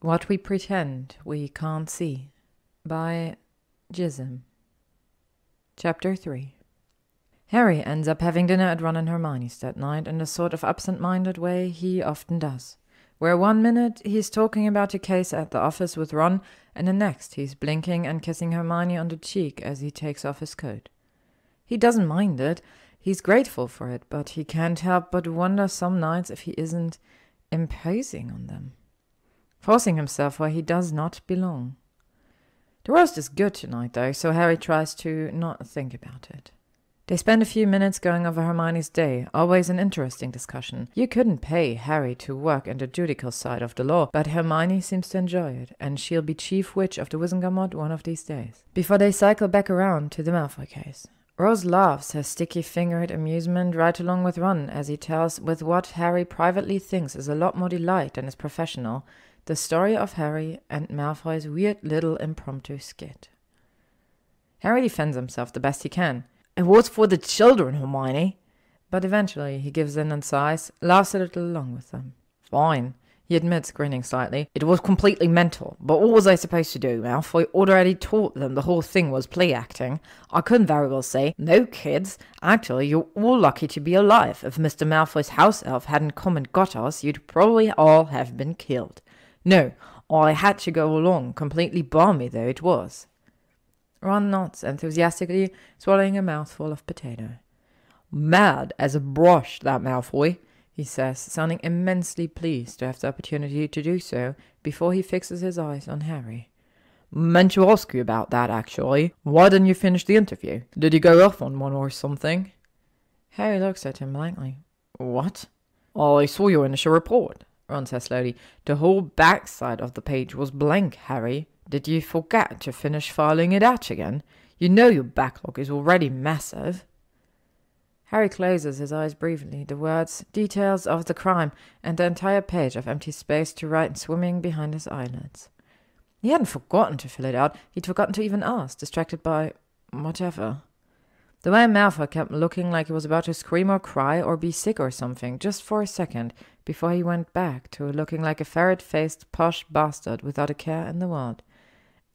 What We Pretend We Can't See by Gyzym. Chapter 3. Harry ends up having dinner at Ron and Hermione's that night in the sort of absent-minded way he often does, where 1 minute he's talking about a case at the office with Ron, and the next he's blinking and kissing Hermione on the cheek as he takes off his coat. He doesn't mind it, he's grateful for it, but he can't help but wonder some nights if he isn't imposing on them, forcing himself where he does not belong. The roast is good tonight, though, so Harry tries to not think about it. They spend a few minutes going over Hermione's day, always an interesting discussion. You couldn't pay Harry to work in the judicial side of the law, but Hermione seems to enjoy it, and she'll be chief witch of the Wizengamot one of these days. Before they cycle back around to the Malfoy case, Rose laughs her sticky-fingered amusement right along with Ron as he tells, with what Harry privately thinks is a lot more delight than is professional, the story of Harry and Malfoy's weird little impromptu skit. Harry defends himself the best he can. "It was for the children, Hermione." But eventually he gives in and sighs, laughs a little along with them. "Fine," he admits, grinning slightly. "It was completely mental, but what was I supposed to do? Malfoy already taught them the whole thing was play acting. I couldn't very well say, 'No, kids, actually you're all lucky to be alive. If Mr. Malfoy's house elf hadn't come and got us, you'd probably all have been killed.' No, I had to go along, completely balmy though it was." Ron nods enthusiastically, swallowing a mouthful of potato. "Mad as a brush, that Malfoy," he says, sounding immensely pleased to have the opportunity to do so before he fixes his eyes on Harry. "Meant to ask you about that, actually. Why didn't you finish the interview? Did you go off on one or something?" Harry looks at him blankly. "What?" "I saw your initial report," Ron says slowly. "The whole backside of the page was blank, Harry. Did you forget to finish filing it out again? You know your backlog is already massive." Harry closes his eyes briefly, the words, "details of the crime," and the entire page of empty space to write swimming behind his eyelids. He hadn't forgotten to fill it out, he'd forgotten to even ask, distracted by whatever. The way Malfoy kept looking like he was about to scream or cry or be sick or something, just for a second, before he went back to looking like a ferret-faced posh bastard without a care in the world.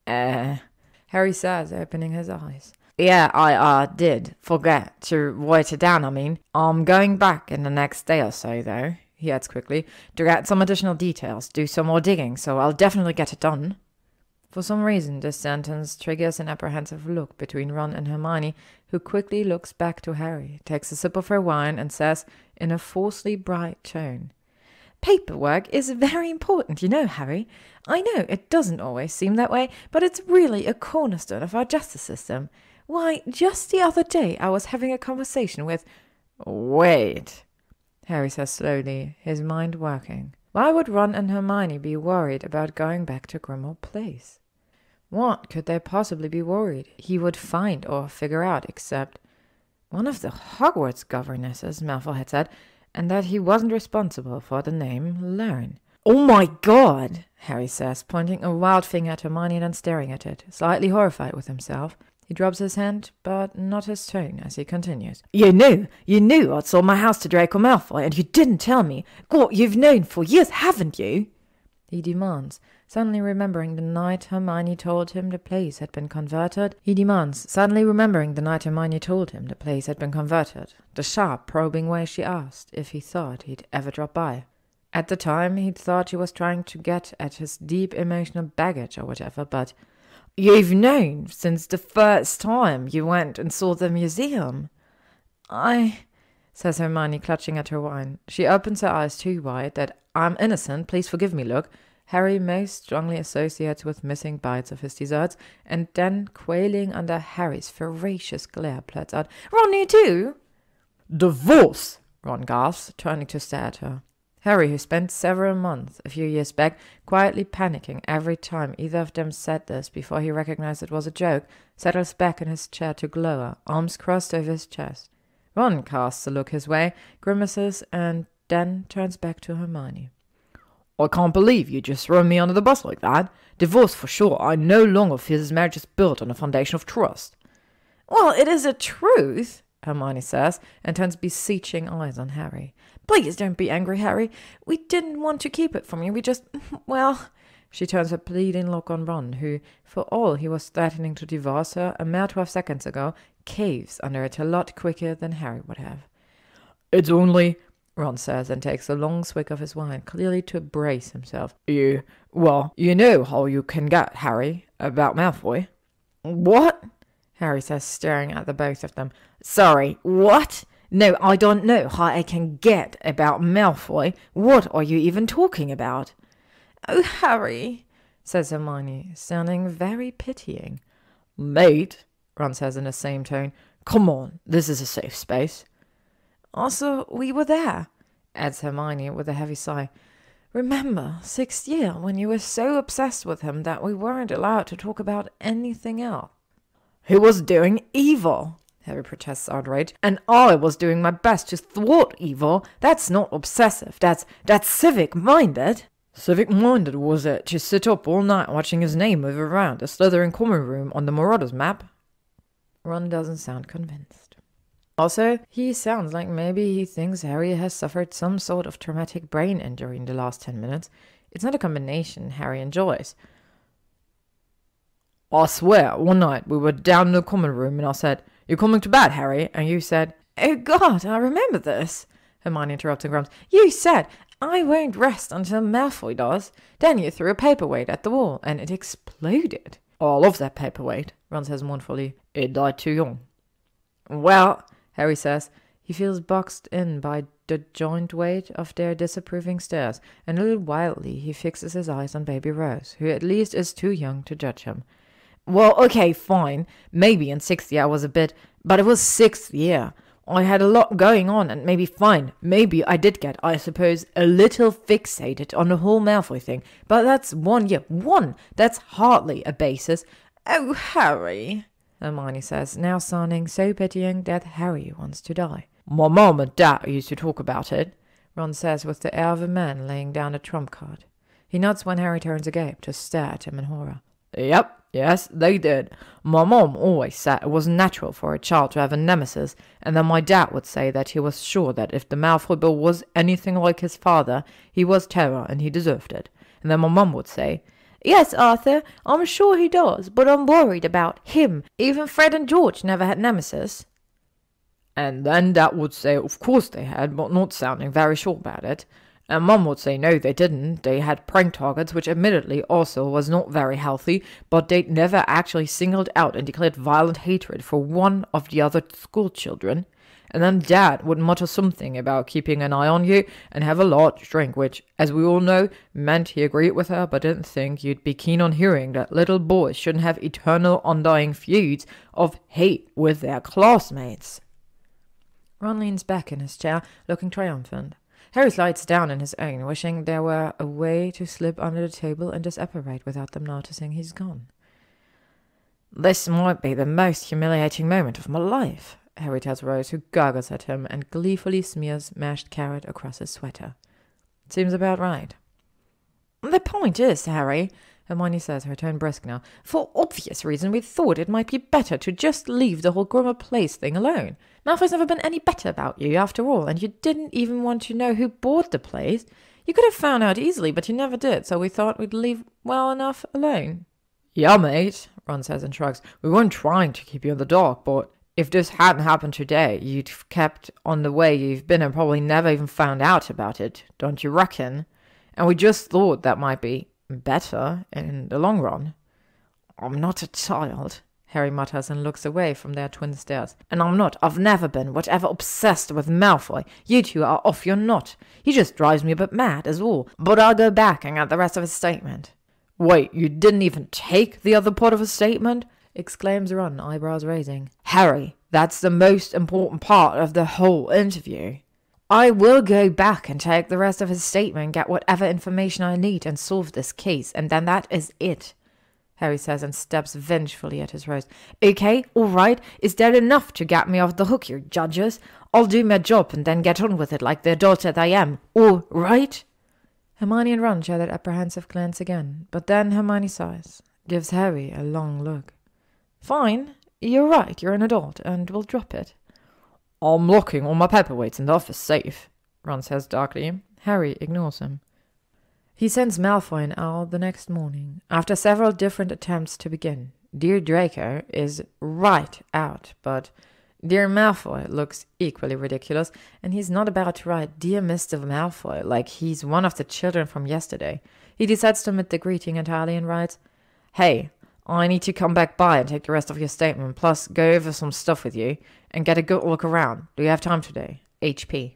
Harry says, opening his eyes. "Yeah, I did forget to write it down, I mean. I'm going back in the next day or so, though," he adds quickly, "to get some additional details, do some more digging, so I'll definitely get it done." For some reason, this sentence triggers an apprehensive look between Ron and Hermione, who quickly looks back to Harry, takes a sip of her wine, and says, in a falsely bright tone, "Paperwork is very important, you know, Harry. I know it doesn't always seem that way, but it's really a cornerstone of our justice system. Why, just the other day I was having a conversation with—" "Wait," Harry says slowly, his mind working. Why would Ron and Hermione be worried about going back to Grimmauld Place? What could they possibly be worried he would find or figure out except one of the Hogwarts governesses, Malfoy had said, and that he wasn't responsible for the name Lern. "Oh my God," Harry says, pointing a wild finger at Hermione and then staring at it, slightly horrified with himself. He drops his hand, but not his tone, as he continues. You knew I'd sold my house to Draco Malfoy, and you didn't tell me. God, you've known for years, haven't you?" he demands, suddenly remembering the night Hermione told him the place had been converted. The sharp, probing way she asked if he thought he'd ever drop by. At the time, he'd thought she was trying to get at his deep emotional baggage or whatever, but "You've known since the first time you went and saw the museum." Says Hermione, clutching at her wine. She opens her eyes too wide, that "I'm innocent, please forgive me" look Harry most strongly associates with missing bites of his desserts, and then, quailing under Harry's ferocious glare, blurts out, "Ron, you too?" "Divorce!" Ron gasps, turning to stare at her. Harry, who spent several months, a few years back, quietly panicking every time either of them said this before he recognized it was a joke, settles back in his chair to glower, arms crossed over his chest. Ron casts a look his way, grimaces, and then turns back to Hermione. "I can't believe you just throw me under the bus like that. Divorce for sure. I no longer feel this marriage is built on a foundation of trust." "Well, it is a truth," Hermione says, and turns beseeching eyes on Harry. "Please don't be angry, Harry. We didn't want to keep it from you. We just, well," She turns a pleading look on Ron, who, for all he was threatening to divorce her a mere 12 seconds ago, caves under it a lot quicker than Harry would have. "It's only," Ron says, and takes a long swig of his wine, clearly to brace himself. "You know how you can get, Harry, about Malfoy." "What?" Harry says, staring at the both of them. "Sorry, what? No, I don't know how I can get about Malfoy. What are you even talking about?" "Oh, Harry," says Hermione, sounding very pitying. "Mate," Ron says in the same tone, "come on, this is a safe space." "Also, we were there," adds Hermione with a heavy sigh. "Remember, 6th year, when you were so obsessed with him that we weren't allowed to talk about anything else." "He was doing evil," Harry protests outraged, "and I was doing my best to thwart evil. That's not obsessive, that's civic-minded." "Civic-minded was it to sit up all night watching his name move around a Slytherin common room on the Marauders map?" Ron doesn't sound convinced. Also, he sounds like maybe he thinks Harry has suffered some sort of traumatic brain injury in the last 10 minutes. It's not a combination Harry enjoys. "I swear, one night we were down in the common room and I said, 'You're coming to bed, Harry?' And you said—" "Oh God, I remember this," Hermione interrupting Grumps. "You said, 'I won't rest until Malfoy does.' Then you threw a paperweight at the wall and it exploded." "Oh, I love that paperweight," Ron says mournfully. "It died too young." "Well," Harry says, he feels boxed in by the joint weight of their disapproving stares, and a little wildly he fixes his eyes on Baby Rose, who at least is too young to judge him. "Well, okay, fine. Maybe in 6th year I was a bit, but it was 6th year. I had a lot going on, and maybe I did get, I suppose, a little fixated on the whole Malfoy thing, but that's 1 year. That's hardly a basis." "Oh, Harry," Hermione says, now sounding so pitying that Harry wants to die. "My mum and dad used to talk about it," Ron says with the air of a man laying down a trump card. He nods when Harry turns agape to stare at him in horror. Yes, they did. My mom always said it was natural for a child to have a nemesis, and then my dad would say that he was sure that if the Malfoy boy was anything like his father, he was terror and he deserved it. And then my mum would say, "Yes, Arthur, I'm sure he does, but I'm worried about him. Even Fred and George never had nemesis." And then Dad would say, of course they had, but not sounding very sure about it. And Mum would say no, they didn't. They had prank targets, which admittedly also was not very healthy, but they'd never actually singled out and declared violent hatred for one of the other school children. And then Dad would mutter something about keeping an eye on you and have a large drink, which, as we all know, meant he agreed with her but didn't think you'd be keen on hearing that little boys shouldn't have eternal undying feuds of hate with their classmates. Ron leans back in his chair, looking triumphant. Harry slides down in his own, wishing there were a way to slip under the table and disapparate without them noticing he's gone. "This might be the most humiliating moment of my life," Harry tells Rose, who gurgles at him and gleefully smears mashed carrot across his sweater. "Seems about right." "The point is, Harry," Hermione says, her tone brisk now, "for obvious reason we thought it might be better to just leave the whole Grummer Place thing alone. Malfoy's never been any better about you, after all, and you didn't even want to know who bought the place. You could have found out easily, but you never did, so we thought we'd leave well enough alone." "Yeah, mate," Ron says and shrugs. "We weren't trying to keep you in the dark, but if this hadn't happened today, you'd kept on the way you've been and probably never even found out about it, don't you reckon? And we just thought that might be better in the long run." "I'm not a child," Harry mutters and looks away from their twin stares. "And I've never been whatever obsessed with Malfoy. You two are off, you're not. He just drives me a bit mad, is all. But I'll go back and get the rest of his statement." "Wait, you didn't even take the other part of his statement?" exclaims Ron, eyebrows raising. "Harry, that's the most important part of the whole interview." "I will go back and take the rest of his statement, get whatever information I need and solve this case, and then that is it," Harry says and steps vengefully at his Rose. "Okay, all right, is that enough to get me off the hook, you judges? I'll do my job and then get on with it like the adult that I am, all right?" Hermione and Ron share that apprehensive glance again, but then Hermione sighs, gives Harry a long look. "Fine, you're right, you're an adult, and we'll drop it." "I'm locking all my paperweights in the office safe," Ron says darkly. Harry ignores him. He sends Malfoy an owl the next morning, after several different attempts to begin. Dear Draco is right out, but Dear Malfoy looks equally ridiculous, and he's not about to write Dear Mr. Malfoy like he's one of the children from yesterday. He decides to omit the greeting entirely and writes, Hey, I need to come back by and take the rest of your statement, plus go over some stuff with you, and get a good look around. Do you have time today? HP.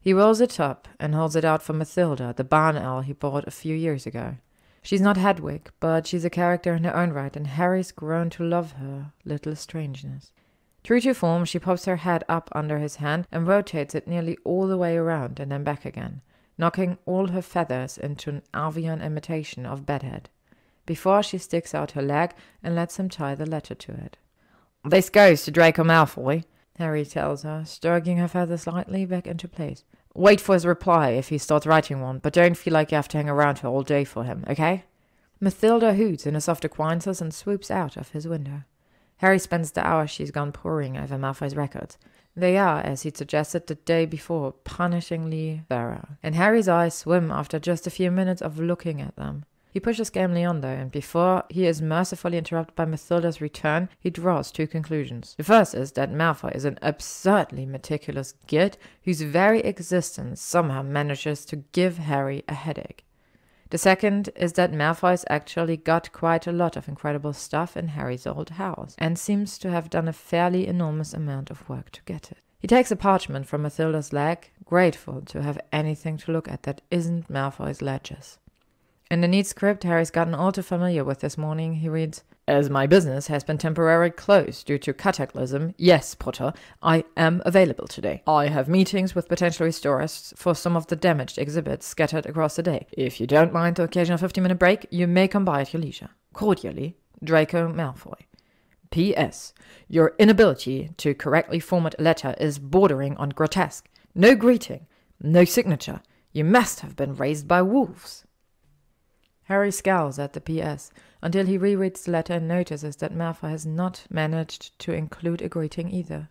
He rolls it up and holds it out for Mathilda, the barn owl he bought a few years ago. She's not Hedwig, but she's a character in her own right, and Harry's grown to love her little strangeness. True to form, she pops her head up under his hand and rotates it nearly all the way around and then back again, knocking all her feathers into an avian imitation of bedhead, before she sticks out her leg and lets him tie the letter to it. This goes to Draco Malfoy, Harry tells her, stroking her feathers lightly back into place. Wait for his reply if he starts writing one, but don't feel like you have to hang around here all day for him, okay? Mathilda hoots in a soft acquaintances and swoops out of his window. Harry spends the hour she's gone poring over Malfoy's records. They are, as he'd suggested the day before, punishingly thorough, and Harry's eyes swim after just a few minutes of looking at them. He pushes gamely on, though, and before he is mercifully interrupted by Mathilda's return, he draws two conclusions. The first is that Malfoy is an absurdly meticulous git whose very existence somehow manages to give Harry a headache. The second is that Malfoy's actually got quite a lot of incredible stuff in Harry's old house, and seems to have done a fairly enormous amount of work to get it. He takes a parchment from Mathilda's leg, grateful to have anything to look at that isn't Malfoy's ledgers. In the neat script Harry's gotten all too familiar with this morning, he reads, As my business has been temporarily closed due to cataclysm, yes, Potter, I am available today. I have meetings with potential restorers for some of the damaged exhibits scattered across the day. If you don't mind the occasional 15-minute break, you may come by at your leisure. Cordially, Draco Malfoy. P.S. Your inability to correctly format a letter is bordering on grotesque. No greeting, no signature. You must have been raised by wolves. Harry scowls at the P.S. until he rereads the letter and notices that Malfoy has not managed to include a greeting either.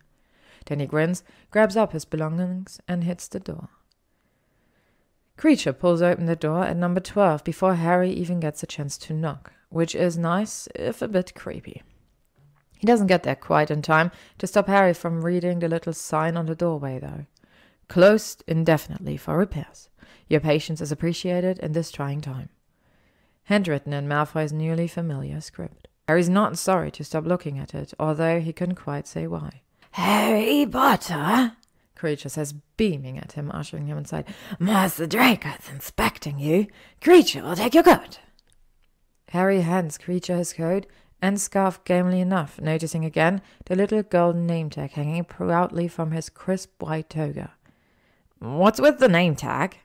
Then he grins, grabs up his belongings, and hits the door. Kreacher pulls open the door at number 12 before Harry even gets a chance to knock, which is nice, if a bit creepy. He doesn't get there quite in time to stop Harry from reading the little sign on the doorway, though. Closed indefinitely for repairs. Your patience is appreciated in this trying time. Handwritten in Malfoy's newly familiar script. Harry's not sorry to stop looking at it, although he couldn't quite say why. Harry Potter, Kreacher says, beaming at him, ushering him inside. Master Draco's inspecting you. Kreacher will take your coat. Harry hands Kreacher his coat and scarf gamely enough, noticing again the little golden name tag hanging proudly from his crisp white toga. What's with the name tag?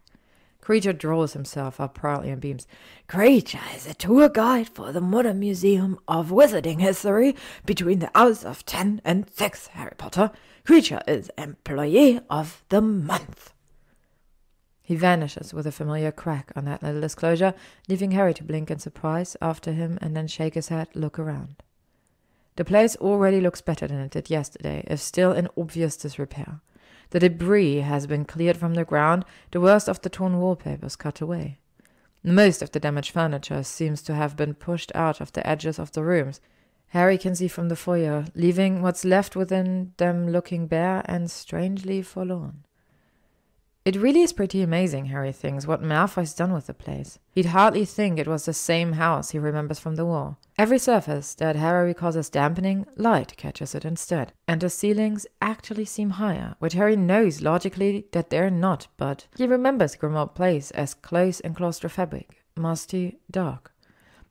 Kreacher draws himself up proudly and beams. Kreacher is a tour guide for the Modern Museum of Wizarding History between the hours of 10 and 6, Harry Potter. Kreacher is Employee of the Month. He vanishes with a familiar crack on that little disclosure, leaving Harry to blink in surprise after him and then shake his head, look around. The place already looks better than it did yesterday, if still in obvious disrepair. The debris has been cleared from the ground, the worst of the torn wallpapers cut away. Most of the damaged furniture seems to have been pushed out of the edges of the rooms. Harry can see from the foyer, leaving what's left within them looking bare and strangely forlorn. It really is pretty amazing, Harry thinks, what Malfoy's done with the place. He'd hardly think it was the same house he remembers from the war. Every surface that Harry recalls as dampening, light catches it instead, and the ceilings actually seem higher, which Harry knows logically that they're not, but he remembers Grimmauld Place as close and claustrophobic, musty, dark.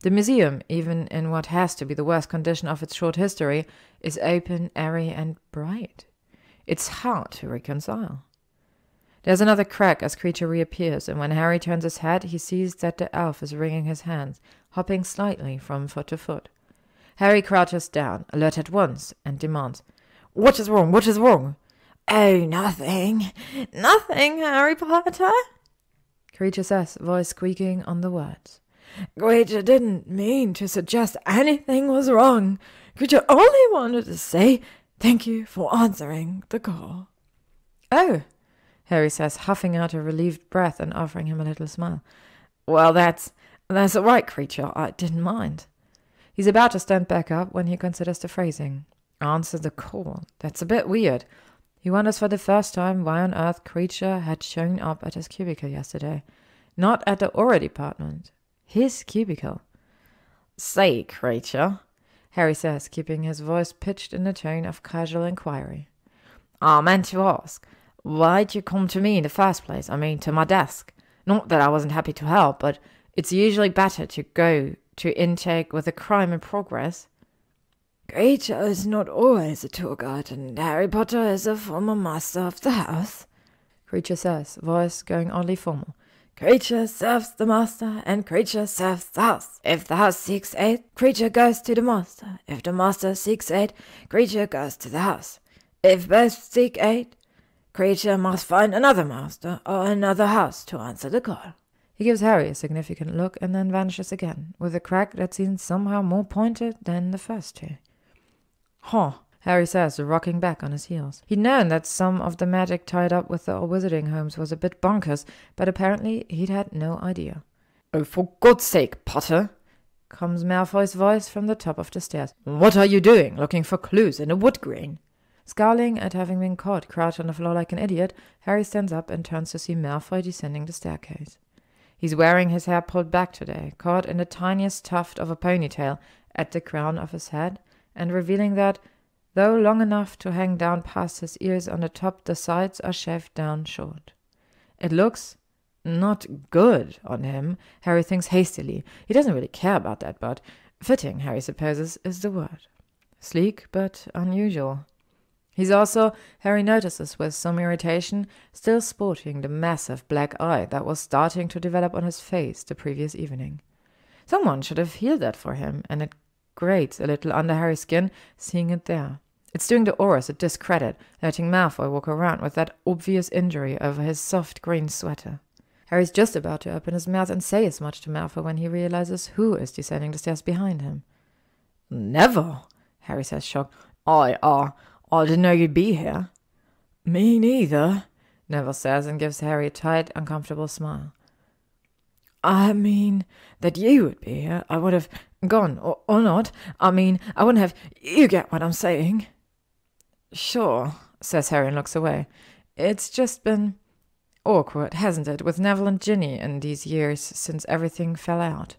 The museum, even in what has to be the worst condition of its short history, is open, airy, and bright. It's hard to reconcile. There's another crack as Kreacher reappears, and when Harry turns his head, he sees that the elf is wringing his hands, hopping slightly from foot to foot. Harry crouches down, alert at once, and demands, "What is wrong? What is wrong?" "Oh, nothing. Nothing, Harry Potter," Kreacher says, voice squeaking on the words. "Kreacher didn't mean to suggest anything was wrong. Kreacher only wanted to say thank you for answering the call." "Oh," Harry says, huffing out a relieved breath and offering him a little smile. Well, that's all right, Creature. I didn't mind. He's about to stand back up when he considers the phrasing. Answer the call. That's a bit weird. He wonders for the first time why on earth Creature had shown up at his cubicle yesterday. Not at the Aura department. His cubicle. Say, Creature, Harry says, keeping his voice pitched in a tone of casual inquiry. I meant to ask, why'd you come to me in the first place? I mean, to my desk. Not that I wasn't happy to help, but it's usually better to go to intake with a crime in progress. Creature is not always a tour guide, and Harry Potter is a former master of the house, Creature says, voice going oddly formal. Creature serves the master, and Creature serves the house. If the house seeks aid, Creature goes to the master. If the master seeks aid, Creature goes to the house. If both seek aid, Creature must find another master or another house to answer the call. He gives Harry a significant look and then vanishes again, with a crack that seems somehow more pointed than the first two. Huh, Harry says, rocking back on his heels. He'd known that some of the magic tied up with the wizarding homes was a bit bonkers, but apparently he'd had no idea. Oh, for God's sake, Potter, comes Malfoy's voice from the top of the stairs. What are you doing, looking for clues in a wood green? Scowling at having been caught crouched on the floor like an idiot, Harry stands up and turns to see Malfoy descending the staircase. He's wearing his hair pulled back today, caught in the tiniest tuft of a ponytail at the crown of his head, and revealing that, though long enough to hang down past his ears on the top, the sides are shaved down short. It looks not good on him, Harry thinks hastily. He doesn't really care about that, but fitting, Harry supposes, is the word. Sleek, but unusual. He's also, Harry notices with some irritation, still sporting the massive black eye that was starting to develop on his face the previous evening. Someone should have healed that for him, and it grates a little under Harry's skin, seeing it there. It's doing the Auras a discredit, letting Malfoy walk around with that obvious injury over his soft green sweater. Harry's just about to open his mouth and say as much to Malfoy when he realizes who is descending the stairs behind him. Never, Harry says, shocked. I didn't know you'd be here. Me neither, Neville says, and gives Harry a tight, uncomfortable smile. I mean, that you would be here, I would have gone, or not. I mean, I wouldn't have... You get what I'm saying. Sure, says Harry and looks away. It's just been awkward, hasn't it, with Neville and Ginny in these years since everything fell out.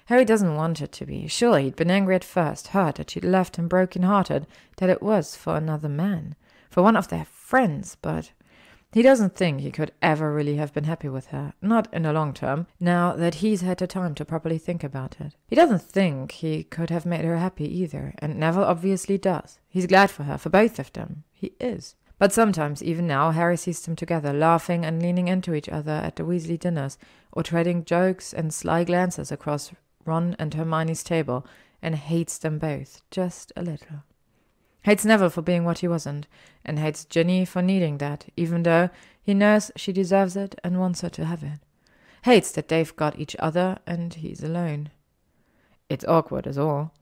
Harry doesn't want it to be. Sure, he'd been angry at first, hurt that she'd left him broken-hearted, that it was for another man, for one of their friends, but he doesn't think he could ever really have been happy with her, not in the long term, now that he's had the time to properly think about it. He doesn't think he could have made her happy either, and Neville obviously does. He's glad for her, for both of them. He is. But sometimes, even now, Harry sees them together, laughing and leaning into each other at the Weasley dinners, or trading jokes and sly glances across Ron and Hermione's table, and hates them both, just a little. Hates Neville for being what he wasn't, and hates Ginny for needing that, even though he knows she deserves it and wants her to have it. Hates that they've got each other and he's alone. It's awkward as all.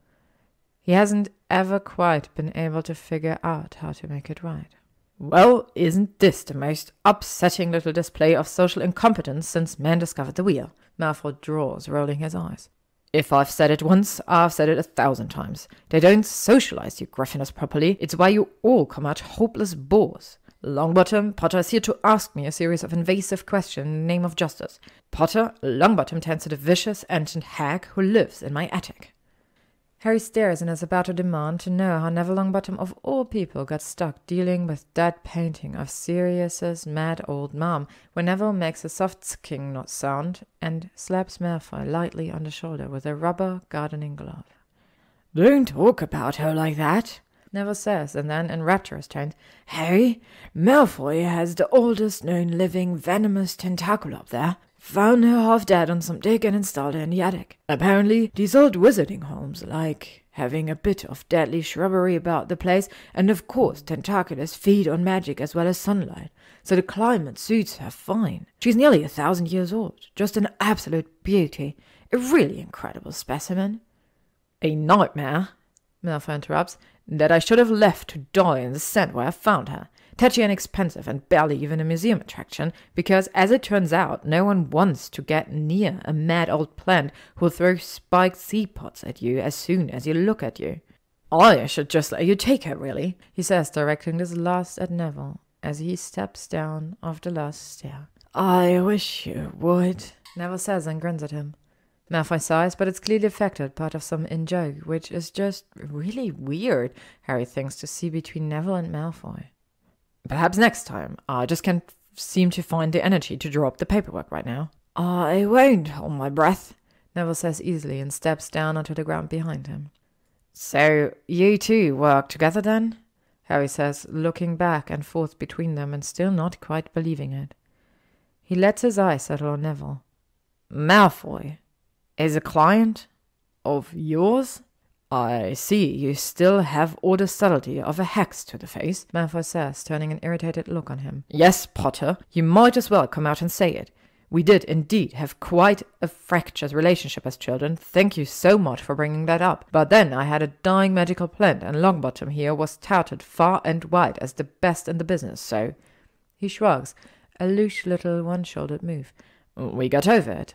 He hasn't ever quite been able to figure out how to make it right. Well, isn't this the most upsetting little display of social incompetence since man discovered the wheel? Malfoy draws, rolling his eyes. If I've said it once, I've said it 1,000 times. They don't socialize you Gryffindors properly. It's why you all come out hopeless bores. Longbottom, Potter is here to ask me a series of invasive questions in the name of justice. Potter, Longbottom tends to the vicious ancient hag who lives in my attic. Harry stares and is about to demand to know how Neville Longbottom of all people got stuck dealing with that painting of Sirius's mad old mom when Neville makes a soft sking knot sound and slaps Malfoy lightly on the shoulder with a rubber gardening glove. Don't talk about her like that, Neville says, and then in rapturous tones, Harry, Malfoy has the oldest known living venomous tentacle up there. Found her half dead on some dig and installed her in the attic. Apparently, these old wizarding homes like having a bit of deadly shrubbery about the place, and of course tentaculars feed on magic as well as sunlight, so the climate suits her fine. She's nearly 1,000 years old, just an absolute beauty, a really incredible specimen. A nightmare, Malfoy interrupts. that I should have left to die in the sand where I found her. Tetchy and expensive and barely even a museum attraction, because, as it turns out, no one wants to get near a mad old plant who'll throw spiked seed pods at you as soon as you look at you. I should just let you take her, really, he says, directing this last at Neville, as he steps down off the last stair. I wish you would, Neville says and grins at him. Malfoy sighs, but it's clearly affected, part of some in-joke, which is just really weird, Harry thinks, to see between Neville and Malfoy. Perhaps next time. I just can't seem to find the energy to draw up the paperwork right now. I won't hold my breath, Neville says easily and steps down onto the ground behind him. So, you two work together then? Harry says, looking back and forth between them and still not quite believing it. He lets his eyes settle on Neville. Malfoy is a client of yours? I see you still have all the subtlety of a hex to the face, Malfoy says, turning an irritated look on him. Yes, Potter, you might as well come out and say it. We did indeed have quite a fractious relationship as children. Thank you so much for bringing that up. But then I had a dying magical plant, and Longbottom here was touted far and wide as the best in the business, so... He shrugs, a loose little one-shouldered move. We got over it.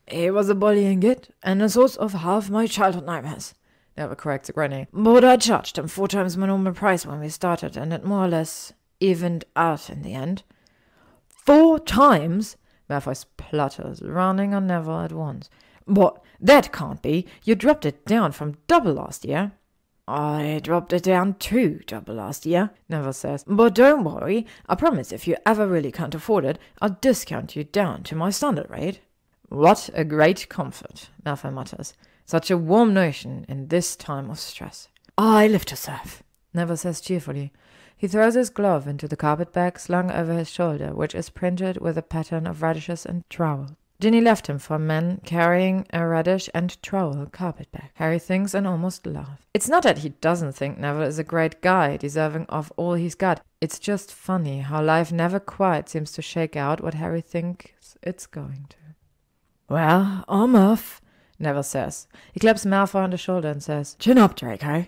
He was a bullying git, and a source of half my childhood nightmares, Neville corrects, grinning. But I charged him 4 times my normal price when we started, and it more or less evened out in the end. 4 times? Malfoy splutters, running on Neville at once. But that can't be. You dropped it down from double last year. I dropped it down to double last year, Neville says. But don't worry. I promise if you ever really can't afford it, I'll discount you down to my standard rate. What a great comfort, Malfoy mutters. Such a warm notion in this time of stress. I live to serve, Neville says cheerfully. He throws his glove into the carpet bag slung over his shoulder, which is printed with a pattern of radishes and trowel. Ginny left him for a man carrying a radish and trowel carpet bag. Harry thinks and almost laughs. It's not that he doesn't think Neville is a great guy, deserving of all he's got. It's just funny how life never quite seems to shake out what Harry thinks it's going to. Well, I'm off, Neville says. He claps Malfoy on the shoulder and says, Chin up, Draco.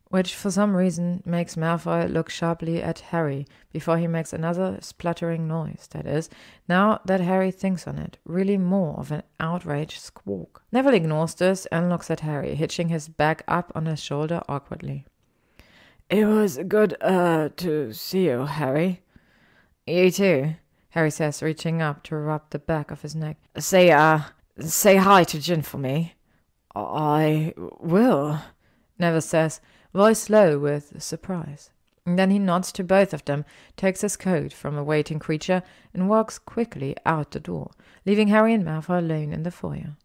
Which, for some reason, makes Malfoy look sharply at Harry before he makes another spluttering noise, that is, now that Harry thinks on it, really more of an outraged squawk. Neville ignores this and looks at Harry, hitching his bag up on his shoulder awkwardly. It was good, to see you, Harry. You too, Harry says, reaching up to rub the back of his neck. Say hi to Gin for me. I will, Neville says, voice low with surprise. And then he nods to both of them, takes his coat from a waiting creature, and walks quickly out the door, leaving Harry and Malfoy alone in the foyer.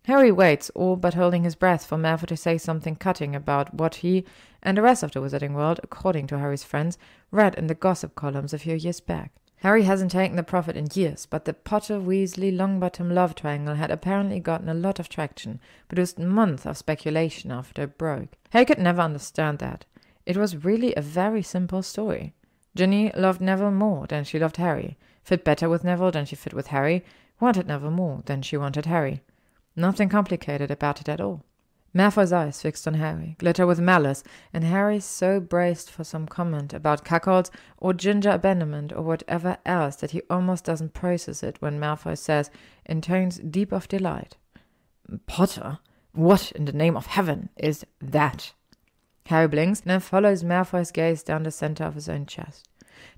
Harry waits, all but holding his breath, for Malfoy to say something cutting about what he and the rest of the wizarding world, according to Harry's friends, read in the gossip columns a few years back. Harry hasn't taken the profit in years, but the Potter-Weasley-Longbottom love triangle had apparently gotten a lot of traction, produced months of speculation after it broke. Harry could never understand that. It was really a very simple story. Ginny loved Neville more than she loved Harry, fit better with Neville than she fit with Harry, wanted Neville more than she wanted Harry. Nothing complicated about it at all. Malfoy's eyes fixed on Harry, glitter with malice, and Harry so braced for some comment about cuckolds or ginger abandonment or whatever else that he almost doesn't process it when Malfoy says, in tones deep of delight, Potter, what in the name of heaven is that? Harry blinks and then follows Malfoy's gaze down the center of his own chest.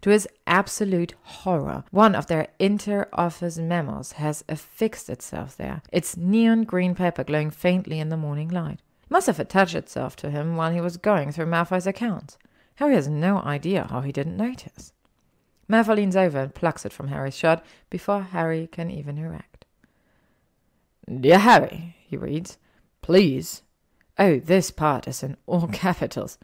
To his absolute horror, one of their inter-office memos has affixed itself there, its neon green paper glowing faintly in the morning light. It must have attached itself to him while he was going through Malfoy's accounts. Harry has no idea how he didn't notice. Malfoy leans over and plucks it from Harry's shirt before Harry can even erect. Dear Harry, he reads, please. Oh, this part is in all capitals.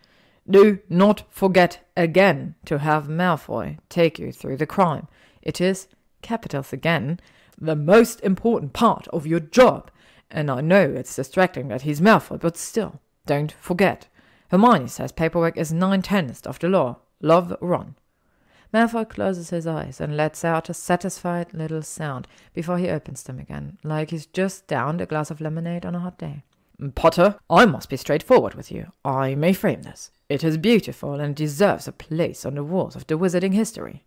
Do not forget again to have Malfoy take you through the crime. It is, capitals again, the most important part of your job. And I know it's distracting that he's Malfoy, but still, don't forget. Hermione says paperwork is 9/10 of the law. Love, Ron. Malfoy closes his eyes and lets out a satisfied little sound before he opens them again, like he's just downed a glass of lemonade on a hot day. Potter, I must be straightforward with you. I may frame this. It is beautiful and deserves a place on the walls of the wizarding history.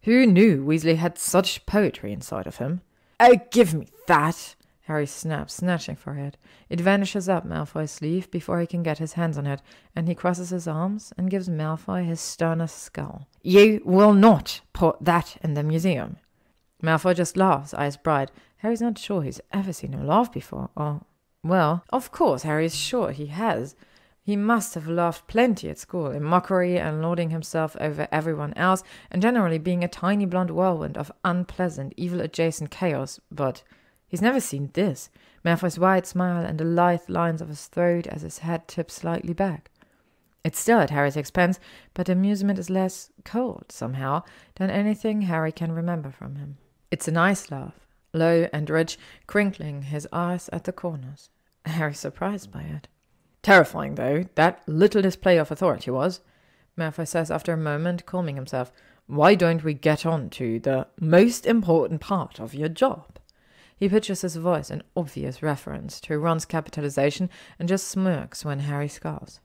Who knew Weasley had such poetry inside of him? Oh, give me that! Harry snaps, snatching for it. It vanishes up Malfoy's sleeve before he can get his hands on it, and he crosses his arms and gives Malfoy his sternest scowl. You will not put that in the museum. Malfoy just laughs, eyes bright. Harry's not sure he's ever seen him laugh before. Well, of course Harry is sure he has. He must have laughed plenty at school, in mockery and lording himself over everyone else, and generally being a tiny blonde whirlwind of unpleasant, evil-adjacent chaos, but he's never seen this. Malfoy's wide smile and the lithe lines of his throat as his head tips slightly back. It's still at Harry's expense, but amusement is less cold, somehow, than anything Harry can remember from him. It's a nice laugh, low and rich, crinkling his eyes at the corners. Harry's surprised by it. Terrifying, though, that little display of authority was, Malfoy says after a moment, calming himself. Why don't we get on to the most important part of your job? He pitches his voice in obvious reference to Ron's capitalization and just smirks when Harry scoffs.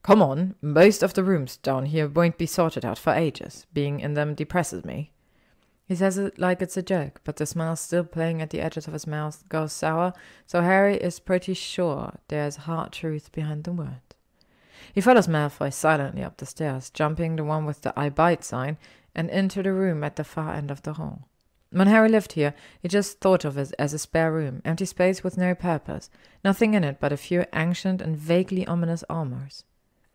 Come on, most of the rooms down here won't be sorted out for ages. Being in them depresses me. He says it like it's a joke, but the smile still playing at the edges of his mouth goes sour, so Harry is pretty sure there's hard truth behind the word. He follows Malfoy silently up the stairs, jumping the one with the I bite sign, and into the room at the far end of the hall. When Harry lived here, he just thought of it as a spare room, empty space with no purpose, nothing in it but a few ancient and vaguely ominous armors.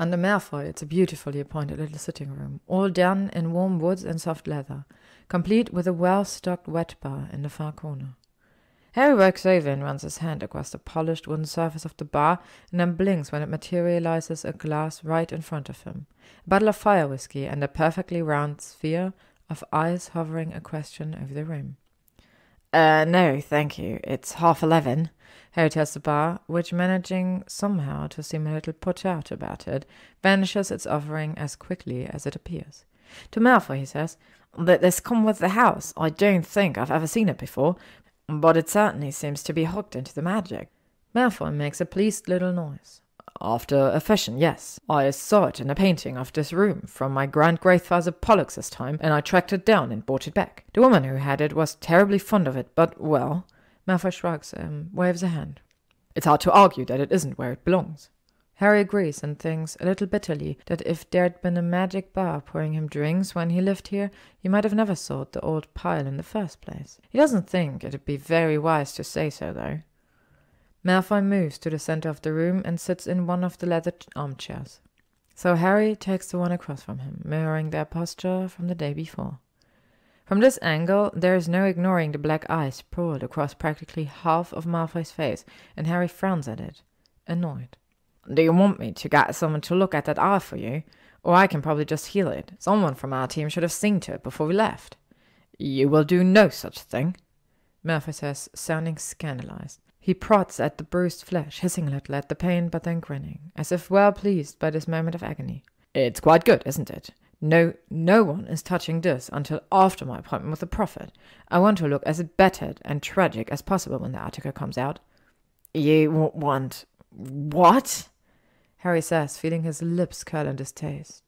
Under Malfoy, it's a beautifully appointed little sitting room, all done in warm woods and soft leather, complete with a well-stocked wet bar in the far corner. Harry works over and runs his hand across the polished wooden surface of the bar, and then blinks when it materializes a glass right in front of him, a bottle of fire whiskey and a perfectly round sphere of eyes hovering a question over the rim. No, thank you. It's 11:30, Harry tells the bar, which, managing somehow to seem a little put out about it, vanishes its offering as quickly as it appears. To Malfoy, he says, that this come with the house. I don't think I've ever seen it before, but it certainly seems to be hooked into the magic. Malfoy makes a pleased little noise. After a fashion, yes. I saw it in a painting of this room from my grand-grandfather Pollux's time, and I tracked it down and brought it back. The woman who had it was terribly fond of it, but, well... Malfoy shrugs and waves a hand. It's hard to argue that it isn't where it belongs. Harry agrees and thinks a little bitterly that if there'd been a magic bar pouring him drinks when he lived here, he might have never sought the old pile in the first place. He doesn't think it'd be very wise to say so, though. Malfoy moves to the center of the room and sits in one of the leather armchairs. So Harry takes the one across from him, mirroring their posture from the day before. From this angle, there is no ignoring the black eyes sprawled across practically half of Malfoy's face, and Harry frowns at it, annoyed. Do you want me to get someone to look at that eye for you? Or I can probably just heal it. Someone from our team should have seen to it before we left. You will do no such thing, Malfoy says, sounding scandalized. He prods at the bruised flesh, hissing a little at the pain, but then grinning, as if well pleased by this moment of agony. It's quite good, isn't it? No one is touching this until after my appointment with the Prophet. I want to look as battered and tragic as possible when the article comes out. You want... what? Harry says, feeling his lips curl in distaste.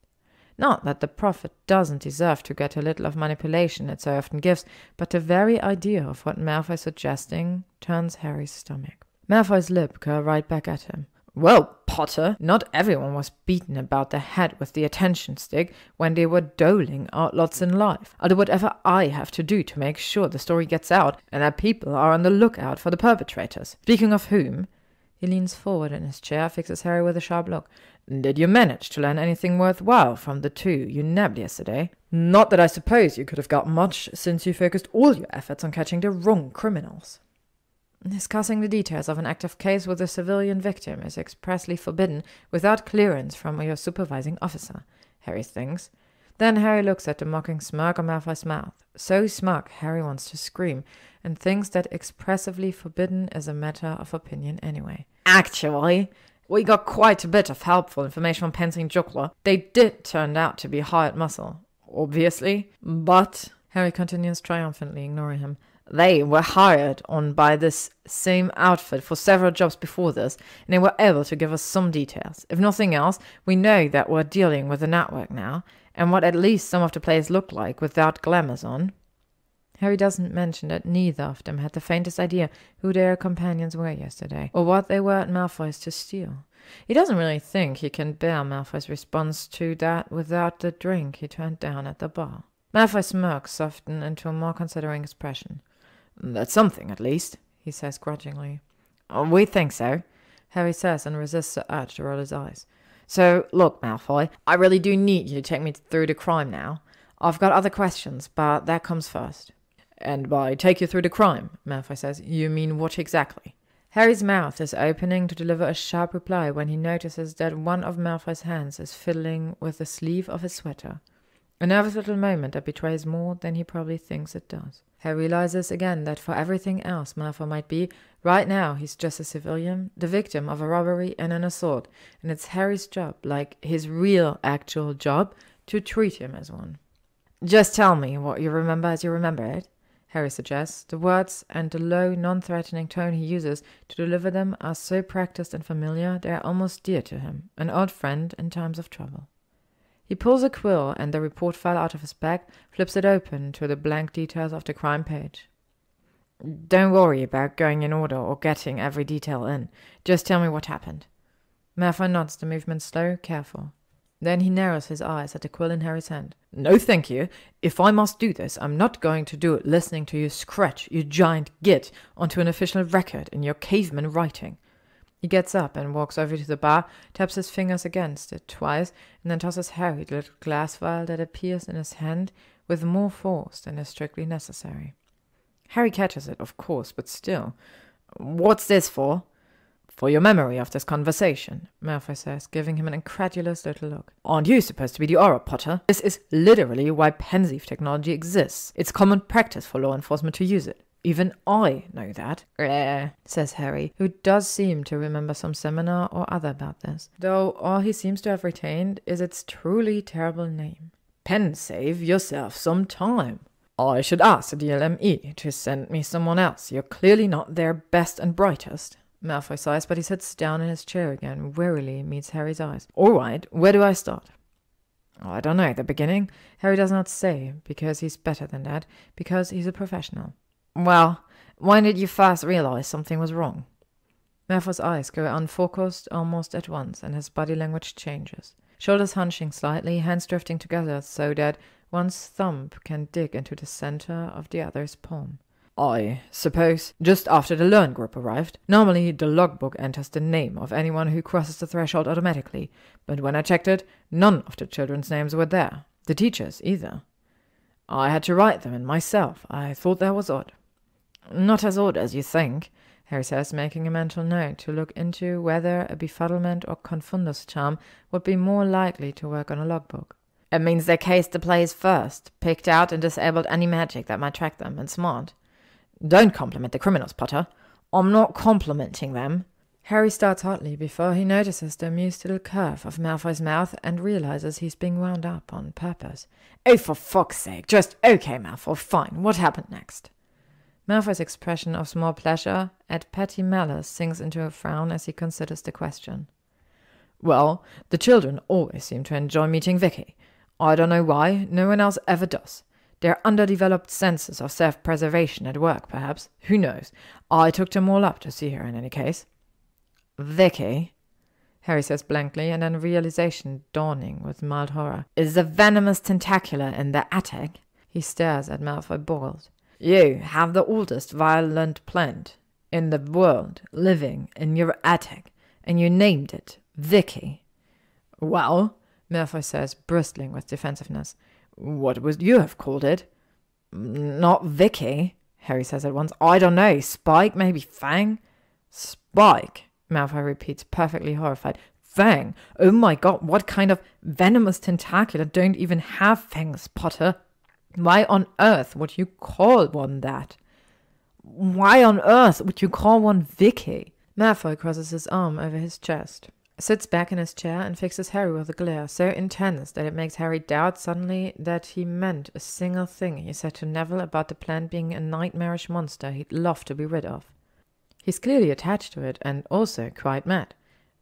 Not that the Prophet doesn't deserve to get a little of manipulation it so often gives, but the very idea of what Malfoy's suggesting turns Harry's stomach. Malfoy's lip curl right back at him. Well, Potter, not everyone was beaten about the head with the attention stick when they were doling out lots in life. I'll do whatever I have to do to make sure the story gets out and that people are on the lookout for the perpetrators. Speaking of whom, he leans forward in his chair, fixes Harry with a sharp look. Did you manage to learn anything worthwhile from the two you nabbed yesterday? Not that I suppose you could have got much, since you focused all your efforts on catching the wrong criminals. Discussing the details of an active case with a civilian victim is expressly forbidden without clearance from your supervising officer, Harry thinks. Then Harry looks at the mocking smirk on Malfoy's mouth. So smug, Harry wants to scream, and thinks that expressively forbidden is a matter of opinion anyway. Actually, we got quite a bit of helpful information from Pansy and Jocular. They did turn out to be hired muscle, obviously, but... Harry continues triumphantly, ignoring him. They were hired on by this same outfit for several jobs before this, and they were able to give us some details. If nothing else, we know that we're dealing with a network now, and what at least some of the players look like without glamours on. Harry doesn't mention that neither of them had the faintest idea who their companions were yesterday, or what they were at Malfoy's to steal. He doesn't really think he can bear Malfoy's response to that without the drink he turned down at the bar. Malfoy's smirk softened into a more considering expression. "That's something, at least," he says grudgingly. "We think so," Harry says, and resists the urge to roll his eyes. "So, look, Malfoy, I really do need you to take me through the crime now. I've got other questions, but that comes first." "And by take you through the crime," Malfoy says, "you mean what exactly?" Harry's mouth is opening to deliver a sharp reply when he notices that one of Malfoy's hands is fiddling with the sleeve of his sweater. A nervous little moment that betrays more than he probably thinks it does. Harry realizes again that for everything else Malfoy might be, right now he's just a civilian, the victim of a robbery and an assault, and it's Harry's job, like his real, actual job, to treat him as one. "Just tell me what you remember as you remember it," Harry suggests. The words and the low, non-threatening tone he uses to deliver them are so practiced and familiar they are almost dear to him, an old friend in times of trouble. He pulls a quill and the report file out of his bag, flips it open to the blank details of the crime page. "Don't worry about going in order or getting every detail in. Just tell me what happened." Malfoy nods, the movement slow, careful. Then he narrows his eyes at the quill in Harry's hand. "No, thank you. If I must do this, I'm not going to do it listening to you scratch, you giant git, onto an official record in your caveman writing." He gets up and walks over to the bar, taps his fingers against it twice, and then tosses Harry the little glass vial that appears in his hand with more force than is strictly necessary. Harry catches it, of course, but still. "What's this for?" "For your memory of this conversation," Malfoy says, giving him an incredulous little look. "Aren't you supposed to be the aura, Potter? This is literally why Pensieve technology exists. It's common practice for law enforcement to use it. Even I know that." Says Harry, who does seem to remember some seminar or other about this, though all he seems to have retained is its truly terrible name. "Pensieve yourself some time. I should ask the DLME to send me someone else. You're clearly not their best and brightest." Malfoy sighs, but he sits down in his chair again, wearily meets Harry's eyes. "All right, where do I start?" "I don't know, the beginning?" Harry does not say, because he's better than that, because he's a professional. "Well, when did you first realize something was wrong?" Malfoy's eyes go unfocused almost at once, and his body language changes. Shoulders hunching slightly, hands drifting together so that one's thumb can dig into the center of the other's palm. "I suppose just after the Learn group arrived. Normally the logbook enters the name of anyone who crosses the threshold automatically, but when I checked it, none of the children's names were there. The teachers either. I had to write them in myself. I thought that was odd." "Not as odd as you think," Harry says, making a mental note to look into whether a befuddlement or confundus charm would be more likely to work on a logbook. "It means they cased the players first, picked out and disabled any magic that might track them, and smart." "Don't compliment the criminals, Potter." "I'm not complimenting them." Harry starts hotly before he notices the amused little curve of Malfoy's mouth and realizes he's being wound up on purpose. "Oh, for fuck's sake, just okay, Malfoy, fine. What happened next?" Malfoy's expression of small pleasure at petty malice sinks into a frown as he considers the question. "Well, the children always seem to enjoy meeting Vicky. I don't know why, no one else ever does. Their underdeveloped senses of self-preservation at work, perhaps. Who knows? I took them all up to see her in any case." "Vicky," Harry says blankly, and then realization dawning with mild horror. "Is the venomous tentacular in the attic?" He stares at Malfoy boiled. "You have the oldest violent plant in the world living in your attic, and you named it Vicky." "Well," Malfoy says, bristling with defensiveness, "what would you have called it?" "Not Vicky," Harry says at once. "I don't know. Spike, maybe Fang?" "Spike," Malfoy repeats, perfectly horrified. "Fang? Oh my god, what kind of venomous tentacular don't even have fangs, Potter? Why on earth would you call one that? Why on earth would you call one Vicky?" Malfoy crosses his arm over his chest. sits back in his chair and fixes Harry with a glare so intense that it makes Harry doubt suddenly that he meant a single thing he said to Neville about the plant being a nightmarish monster he'd love to be rid of. He's clearly attached to it and also quite mad.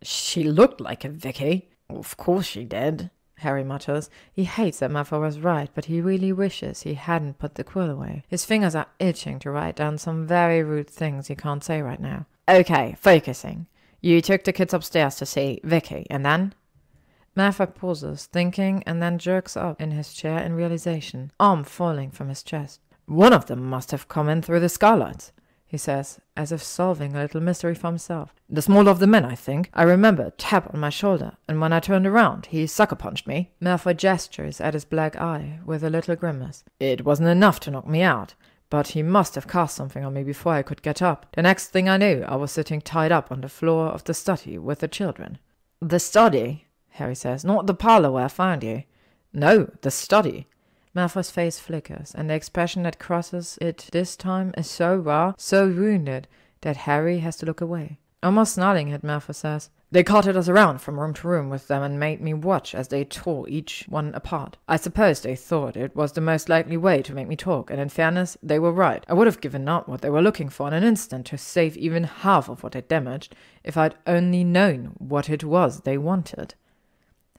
She looked like a Vicky. Of course she did, Harry mutters. He hates that Malfoy was right, but he really wishes he hadn't put the quill away. His fingers are itching to write down some very rude things he can't say right now. Okay, focusing. You took the kids upstairs to see Vicky, and then? Malfoy pauses, thinking, and then jerks up in his chair in realization, arm falling from his chest. One of them must have come in through the skylights, he says, as if solving a little mystery for himself. The smaller of the men, I think. I remember a tap on my shoulder, and when I turned around, he sucker-punched me. Malfoy gestures at his black eye with a little grimace. It wasn't enough to knock me out, but he must have cast something on me before I could get up. The next thing I knew, I was sitting tied up on the floor of the study with the children. The study, Harry says, not the parlor where I found you. No, the study. Malfoy's face flickers, and the expression that crosses it this time is so raw, so wounded, that Harry has to look away. Almost snarling at Malfoy says, They carted us around from room to room with them and made me watch as they tore each one apart. I suppose they thought it was the most likely way to make me talk, and in fairness, they were right. I would have given up what they were looking for in an instant to save even half of what they damaged, if I'd only known what it was they wanted.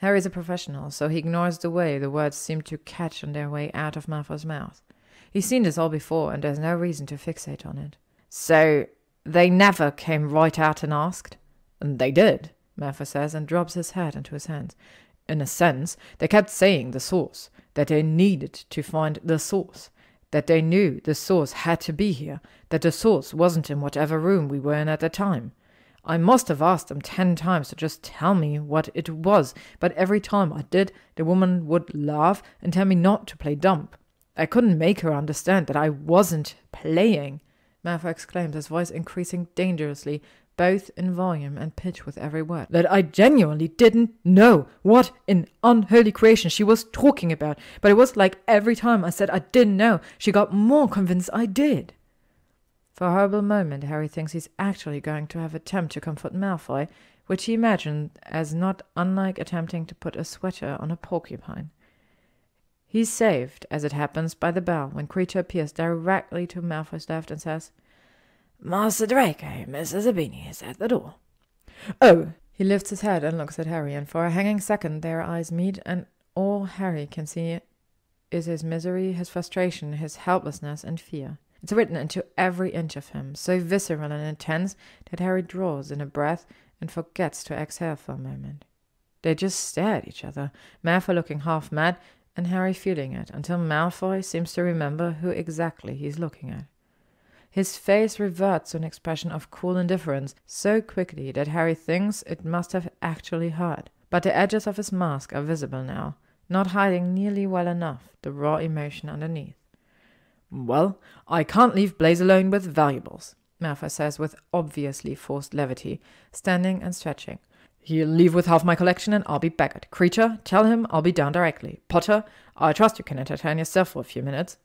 Harry's a professional, so he ignores the way the words seem to catch on their way out of Malfoy's mouth. He's seen this all before, and there's no reason to fixate on it. So, they never came right out and asked? They did, Malfoy says, and drops his head into his hands. In a sense, they kept saying the source, that they needed to find the source, that they knew the source had to be here, that the source wasn't in whatever room we were in at the time. I must have asked them 10 times to just tell me what it was, but every time I did, the woman would laugh and tell me not to play dumb. I couldn't make her understand that I wasn't playing, Malfoy exclaims, his voice increasing dangerously, both in volume and pitch with every word. That I genuinely didn't know what in unholy creation she was talking about, but it was like every time I said I didn't know, she got more convinced I did. For a horrible moment, Harry thinks he's actually going to have an attempt to comfort Malfoy, which he imagined as not unlike attempting to put a sweater on a porcupine. He's saved, as it happens, by the bell when Creature appears directly to Malfoy's left and says, Master Draco, Mrs. Zabini is at the door. Oh! He lifts his head and looks at Harry, and for a hanging second their eyes meet, and all Harry can see is his misery, his frustration, his helplessness and fear. It's written into every inch of him, so visceral and intense that Harry draws in a breath and forgets to exhale for a moment. They just stare at each other, Malfoy looking half mad and Harry feeling it, until Malfoy seems to remember who exactly he's looking at. His face reverts to an expression of cool indifference so quickly that Harry thinks it must have actually hurt. But the edges of his mask are visible now, not hiding nearly well enough the raw emotion underneath. Well, I can't leave Blaise alone with valuables, Malfoy says with obviously forced levity, standing and stretching. He'll leave with half my collection and I'll be back at Creature. Tell him I'll be down directly. Potter, I trust you can entertain yourself for a few minutes.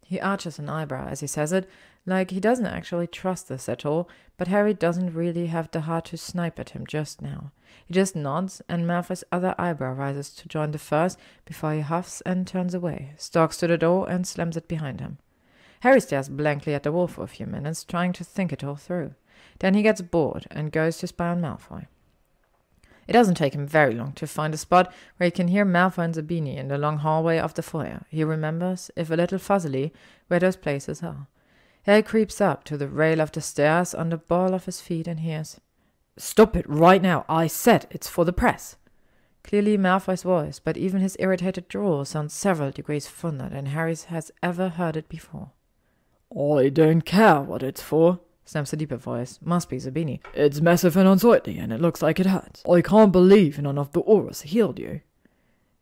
He arches an eyebrow as he says it, like he doesn't actually trust this at all, but Harry doesn't really have the heart to snipe at him just now. He just nods, and Malfoy's other eyebrow rises to join the first before he huffs and turns away, stalks to the door and slams it behind him. Harry stares blankly at the wall for a few minutes, trying to think it all through. Then he gets bored and goes to spy on Malfoy. It doesn't take him very long to find a spot where he can hear Malfoy and Zabini in the long hallway of the foyer. He remembers, if a little fuzzily, where those places are. Harry creeps up to the rail of the stairs on the ball of his feet and hears, "Stop it right now! I said it's for the press!" Clearly Malfoy's voice, but even his irritated drawl sounds several degrees fonder than Harry has ever heard it before. "I don't care what it's for," snaps a deeper voice. Must be Zabini. "It's massive and unsightly, and it looks like it hurts. I can't believe none of the auras healed you."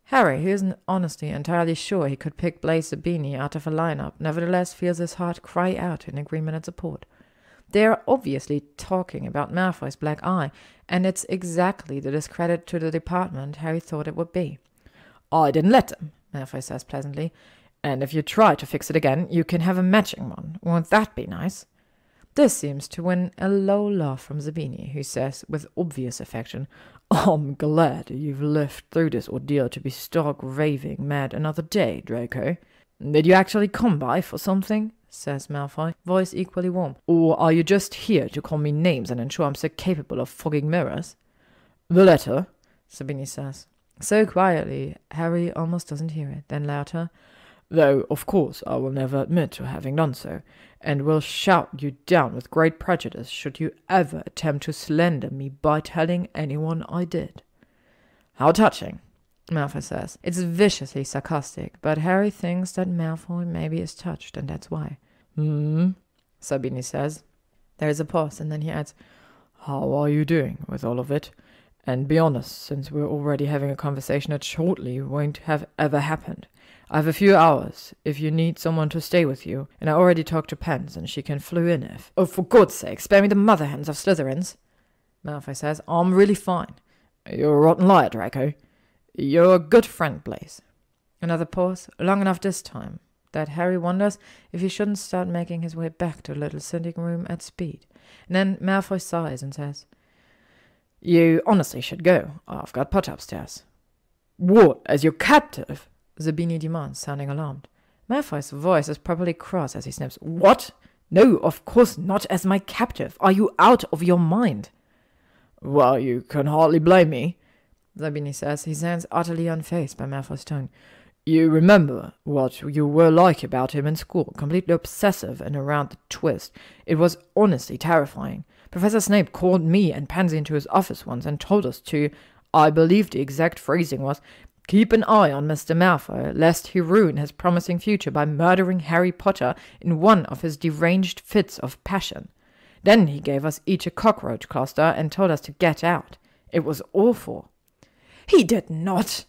Harry, who isn't honestly entirely sure he could pick Blaise Zabini out of a lineup, nevertheless feels his heart cry out in agreement and support. They are obviously talking about Malfoy's black eye, and it's exactly the discredit to the department Harry thought it would be. "I didn't let them," Malfoy says pleasantly. "And if you try to fix it again, you can have a matching one. Won't that be nice?" This seems to win a low laugh from Zabini, who says, with obvious affection, "I'm glad you've lived through this ordeal to be stark raving mad another day, Draco." "Did you actually come by for something?" says Malfoy, voice equally warm. "Or are you just here to call me names and ensure I'm so capable of fogging mirrors?" "The letter," Zabini says. So quietly, Harry almost doesn't hear it. Then louder, "Though, of course, I will never admit to having done so, and will shout you down with great prejudice should you ever attempt to slander me by telling anyone I did." "How touching," Malfoy says. It's viciously sarcastic, but Harry thinks that Malfoy maybe is touched, and that's why. Sabini says. There is a pause, and then he adds, "How are you doing with all of it? And be honest, since we're already having a conversation that shortly won't have ever happened. I have a few hours, if you need someone to stay with you, and I already talked to Pence, and she can flew in if—" "Oh, for God's sake, spare me the mother hens of Slytherins," Malfoy says. "I'm really fine." "You're a rotten liar, Draco." "You're a good friend, Blaise." Another pause, long enough this time that Harry wonders if he shouldn't start making his way back to the little sitting room at speed. And then Malfoy sighs and says, "You honestly should go. I've got Potter upstairs." "What, as your captive?" Zabini demands, sounding alarmed. Malfoy's voice is properly cross as he snips. "What? No, of course not as my captive. Are you out of your mind?" "Well, you can hardly blame me," Zabini says. He sounds utterly unfazed by Malfoy's tone. "You remember what you were like about him in school, completely obsessive and around the twist. It was honestly terrifying. Professor Snape called me and Pansy into his office once and told us to, I believe the exact phrasing was, keep an eye on Mr. Malfoy, lest he ruin his promising future by murdering Harry Potter in one of his deranged fits of passion. Then he gave us each a cockroach cluster and told us to get out. It was awful." "He did not,"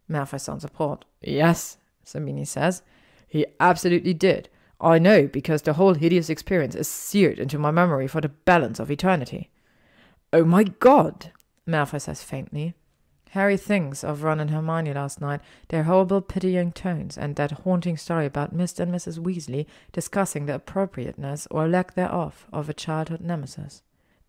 Malfoy sounds appalled. "Yes," Sabini says. "He absolutely did. I know, because the whole hideous experience is seared into my memory for the balance of eternity." "Oh my God," Malfoy says faintly. Harry thinks of Ron and Hermione last night, their horrible pitying tones, and that haunting story about Mr. and Mrs. Weasley discussing the appropriateness or lack thereof of a childhood nemesis,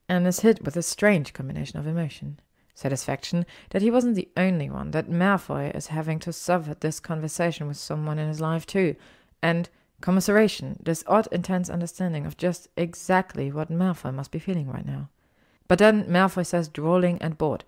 and is hit with a strange combination of emotion. Satisfaction that he wasn't the only one, that Malfoy is having to suffer this conversation with someone in his life too, and commiseration, this odd intense understanding of just exactly what Malfoy must be feeling right now. But then Malfoy says, drawling and bored,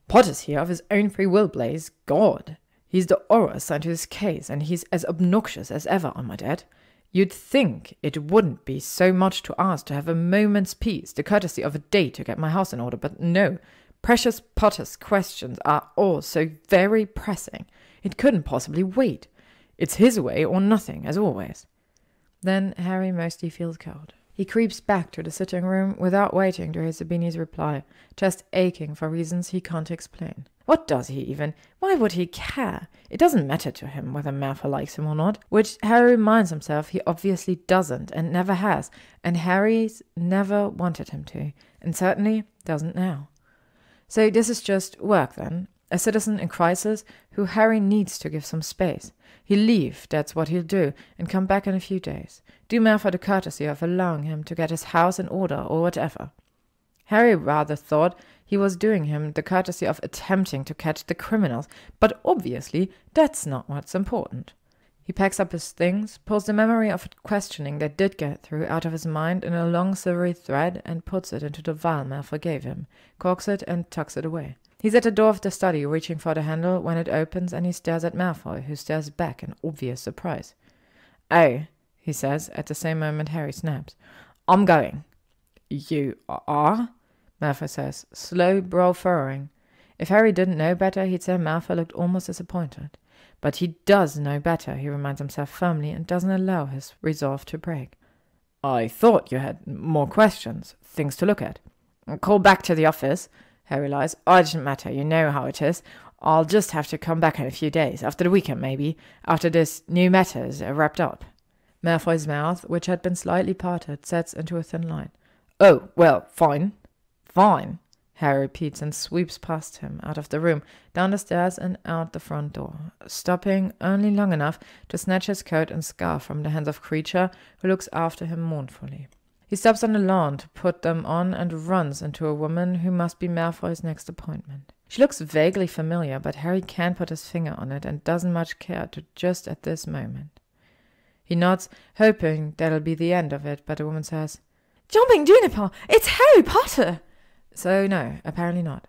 "Potter's here of his own free will, Blaise. God. He's the aura assigned to his case, and he's as obnoxious as ever, I might add. You'd think it wouldn't be so much to ask to have a moment's peace, the courtesy of a day to get my house in order, but no. Precious Potter's questions are all so very pressing. It couldn't possibly wait. It's his way or nothing, as always." Then Harry mostly feels cold. He creeps back to the sitting room without waiting to hear Sabini's reply, just aching for reasons he can't explain. What does he even? Why would he care? It doesn't matter to him whether Malfoy likes him or not, which Harry reminds himself he obviously doesn't and never has, and Harry's never wanted him to, and certainly doesn't now. So this is just work then, a citizen in crisis who Harry needs to give some space. He'll leave, that's what he'll do, and come back in a few days. Do Malfoy the courtesy of allowing him to get his house in order or whatever. Harry rather thought he was doing him the courtesy of attempting to catch the criminals, but obviously that's not what's important. He packs up his things, pulls the memory of questioning that did get through out of his mind in a long silvery thread and puts it into the vial Malfoy gave him, corks it and tucks it away. He's at the door of the study, reaching for the handle when it opens, and he stares at Malfoy, who stares back in obvious surprise. "Oh," he says, at the same moment Harry snaps. "I'm going." "You are?" Malfoy says, slow brow furrowing. If Harry didn't know better, he'd say Malfoy looked almost disappointed. But he does know better, he reminds himself firmly, and doesn't allow his resolve to break. "I thought you had more questions, things to look at." "Call back to the office," Harry lies. "Oh, it doesn't matter, you know how it is. I'll just have to come back in a few days, after the weekend maybe, after this new matters are wrapped up." Malfoy's mouth, which had been slightly parted, sets into a thin line. "Oh, well, fine." "Fine," Harry repeats and sweeps past him, out of the room, down the stairs and out the front door, stopping only long enough to snatch his coat and scarf from the hands of Creature, who looks after him mournfully. He stops on the lawn to put them on and runs into a woman who must be Malfoy's next appointment. She looks vaguely familiar, but Harry can't put his finger on it and doesn't much care to just at this moment. He nods, hoping that'll be the end of it, but the woman says, "Jumping Juniper! It's Harry Potter!" So no, apparently not.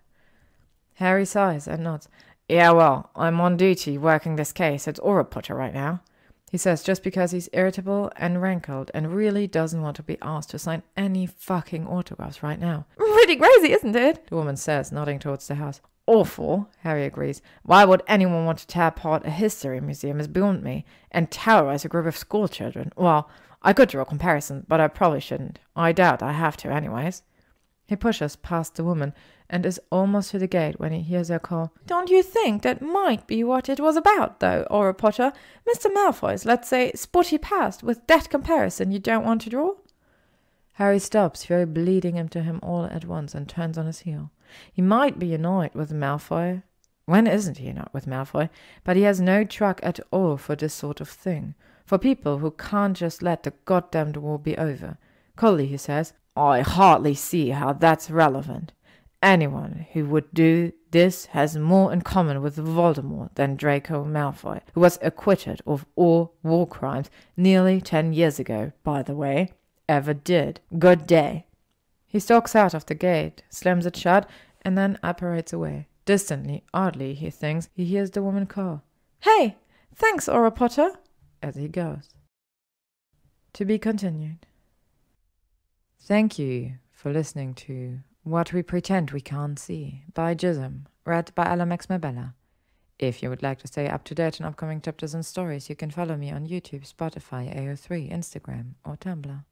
Harry sighs and nods. "Yeah, well, I'm on duty working this case at Aura Potter right now," he says, just because he's irritable and rankled and really doesn't want to be asked to sign any fucking autographs right now. "Pretty crazy, isn't it?" the woman says, nodding towards the house. "Awful," Harry agrees. "Why would anyone want to tear apart a history museum is beyond me, and terrorize a group of school children? Well, I could draw a comparison, but I probably shouldn't. I doubt I have to anyways." He pushes past the woman and is almost to the gate when he hears her call. "Don't you think that might be what it was about, though, Aura Potter? Mr. Malfoy's, let's say, spotty past with that comparison you don't want to draw?" Harry stops, fury bleeding into him all at once, and turns on his heel. He might be annoyed with Malfoy. When isn't he annoyed with Malfoy? But he has no truck at all for this sort of thing. For people who can't just let the goddamned war be over. Coldly, he says, "I hardly see how that's relevant. Anyone who would do this has more in common with Voldemort than Draco Malfoy, who was acquitted of all war crimes nearly 10 years ago, by the way. Ever did. Good day." He stalks out of the gate, slams it shut, and then apparates away. Distantly, oddly, he thinks, he hears the woman call, "Hey, thanks, Aura Potter," as he goes. To be continued. Thank you for listening to What We Pretend We Can't See by gyzym, read by LMX Mabella. If you would like to stay up to date on upcoming chapters and stories, you can follow me on YouTube, Spotify, AO3, Instagram, or Tumblr.